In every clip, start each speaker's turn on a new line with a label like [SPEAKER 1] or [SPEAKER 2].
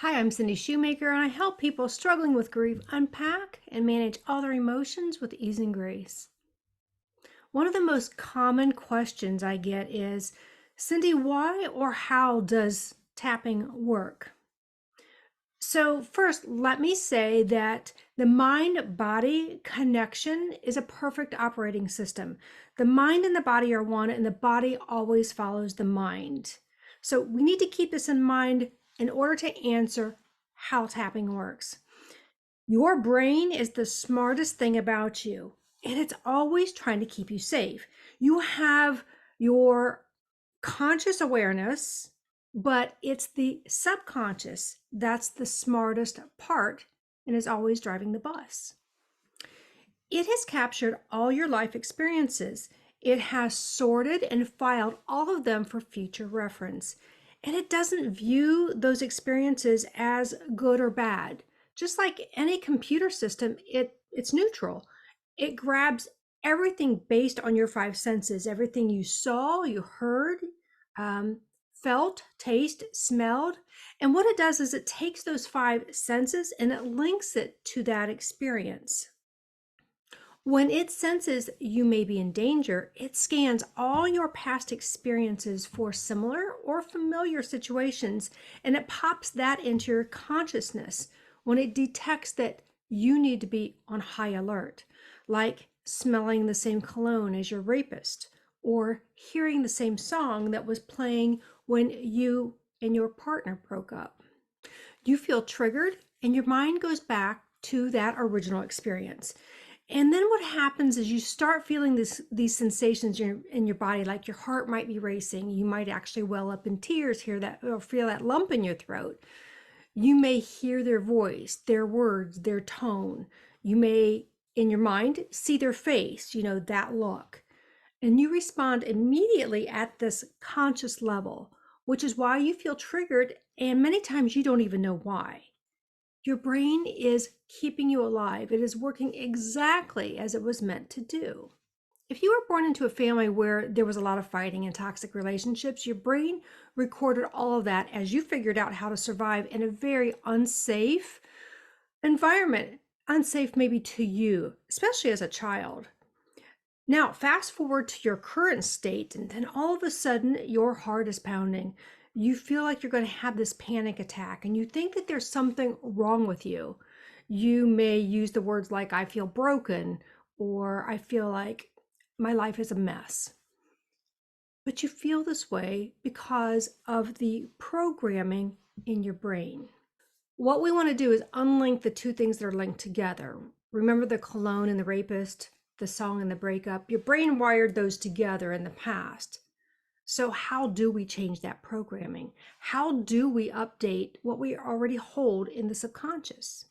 [SPEAKER 1] Hi, I'm Cindy Shumaker, and I help people struggling with grief unpack and manage all their emotions with ease and grace. One of the most common questions I get is, Cindy, why or how does tapping work? So, first, let me say that the mind body connection is a perfect operating system. The mind and the body are one, and the body always follows the mind. So, we need to keep this in mind in order to answer how tapping works. Your brain is the smartest thing about you, and it's always trying to keep you safe. You have your conscious awareness, but it's the subconscious that's the smartest part and is always driving the bus. It has captured all your life experiences. It has sorted and filed all of them for future reference. And it doesn't view those experiences as good or bad. Just like any computer system, it's neutral. It grabs everything based on your five senses, everything you saw, you heard, felt, taste, smelled. And what it does is it takes those five senses and it links it to that experience. When it senses you may be in danger, it scans all your past experiences for similar or familiar situations, and it pops that into your consciousness when it detects that you need to be on high alert, like smelling the same cologne as your rapist, or hearing the same song that was playing when you and your partner broke up. You feel triggered, and your mind goes back to that original experience. And then what happens is you start feeling these sensations in your body, like your heart might be racing. You might actually well up in tears, hear that, or feel that lump in your throat. You may hear their voice, their words, their tone. You may, in your mind, see their face, that look. And you respond immediately at this conscious level, which is why you feel triggered. And many times you don't even know why. Your brain is keeping you alive. It is working exactly as it was meant to do. If you were born into a family where there was a lot of fighting and toxic relationships, your brain recorded all of that as you figured out how to survive in a very unsafe environment. Unsafe maybe to you, especially as a child. Now, fast forward to your current state, and then all of a sudden, your heart is pounding. You feel like you're going to have this panic attack, and you think that there's something wrong with you. You may use the words like, I feel broken, or I feel like my life is a mess. But you feel this way because of the programming in your brain. What we want to do is unlink the two things that are linked together. Remember the cologne and the rapist, the song and the breakup? Your brain wired those together in the past. So how do we change that programming? How do we update what we already hold in the subconscious?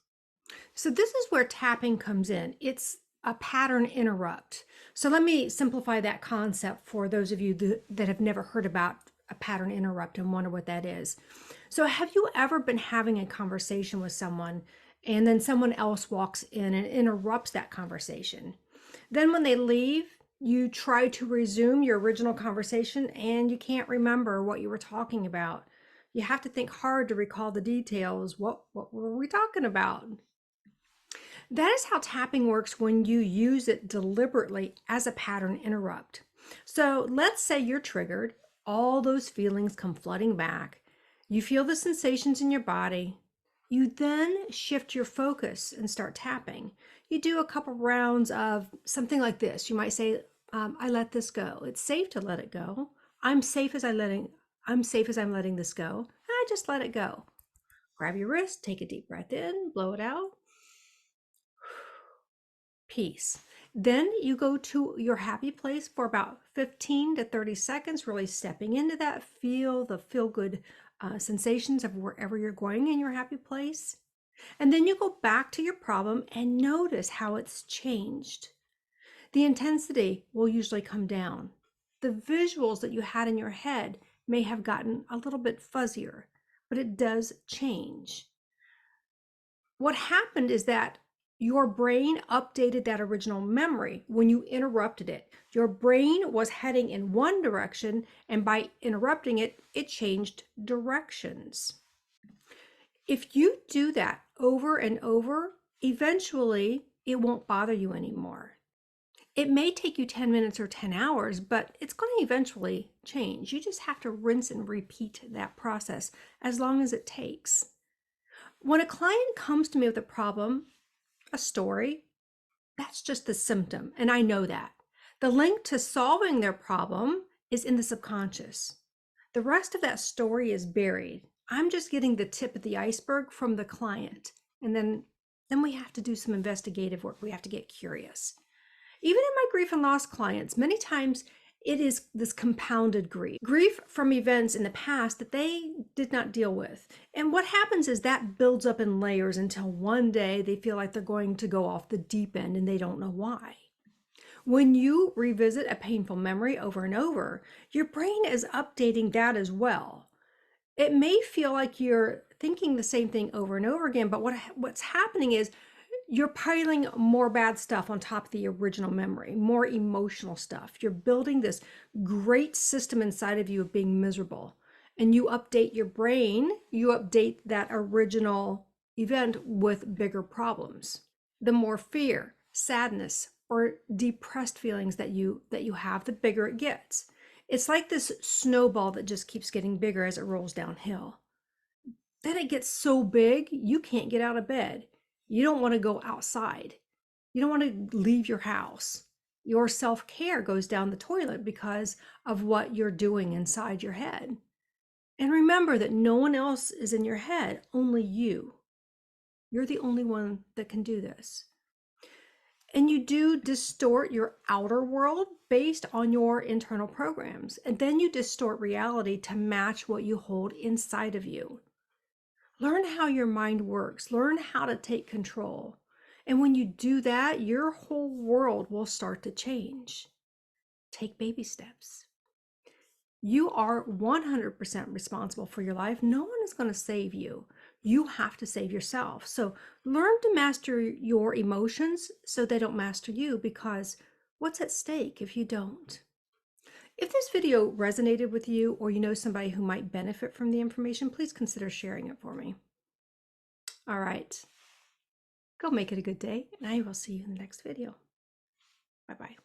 [SPEAKER 1] So this is where tapping comes in. It's a pattern interrupt. So let me simplify that concept for those of you that have never heard about a pattern interrupt and wonder what that is. So have you ever been having a conversation with someone and then someone else walks in and interrupts that conversation? Then when they leave, you try to resume your original conversation and you can't remember what you were talking about. You have to think hard to recall the details. What were we talking about? That is how tapping works when you use it deliberately as a pattern interrupt. So let's say you're triggered, all those feelings come flooding back. You feel the sensations in your body. You then shift your focus and start tapping. You do a couple rounds of something like this. You might say, I let this go. It's safe to let it go. I'm safe as I'm letting this go. I just let it go. Grab your wrist, take a deep breath in, blow it out. Peace. Then you go to your happy place for about 15 to 30 seconds, really stepping into that, feel the feel good sensations of wherever you're going in your happy place. And then you go back to your problem and notice how it's changed. The intensity will usually come down. The visuals that you had in your head may have gotten a little bit fuzzier, but it does change. What happened is that your brain updated that original memory when you interrupted it. Your brain was heading in one direction, and by interrupting it, it changed directions. If you do that over and over, eventually it won't bother you anymore. It may take you 10 minutes or 10 hours, but it's going to eventually change. You just have to rinse and repeat that process as long as it takes. When a client comes to me with a problem, a story, that's just the symptom, and I know that. The link to solving their problem is in the subconscious. The rest of that story is buried. I'm just getting the tip of the iceberg from the client. And then we have to do some investigative work. We have to get curious. Even in my grief and loss clients, many times it is this compounded grief from events in the past that they did not deal with. And what happens is that builds up in layers until one day they feel like they're going to go off the deep end and they don't know why. When you revisit a painful memory over and over, your brain is updating that as well. It may feel like you're thinking the same thing over and over again, but what's happening is you're piling more bad stuff on top of the original memory, more emotional stuff. You're building this great system inside of you of being miserable. And you update your brain, you update that original event with bigger problems. The more fear, sadness, or depressed feelings that you have, the bigger it gets. It's like this snowball that just keeps getting bigger as it rolls downhill. Then it gets so big, you can't get out of bed. You don't want to go outside. You don't want to leave your house. Your self-care goes down the toilet because of what you're doing inside your head. And remember that no one else is in your head, only you. You're the only one that can do this. And you do distort your outer world based on your internal programs. And then you distort reality to match what you hold inside of you. Learn how your mind works. Learn how to take control. And when you do that, your whole world will start to change. Take baby steps. You are 100% responsible for your life. No one is going to save you. You have to save yourself. So learn to master your emotions so they don't master you, because what's at stake if you don't? If this video resonated with you, or you know somebody who might benefit from the information, please consider sharing it for me. All right. Go make it a good day, and I will see you in the next video. Bye-bye.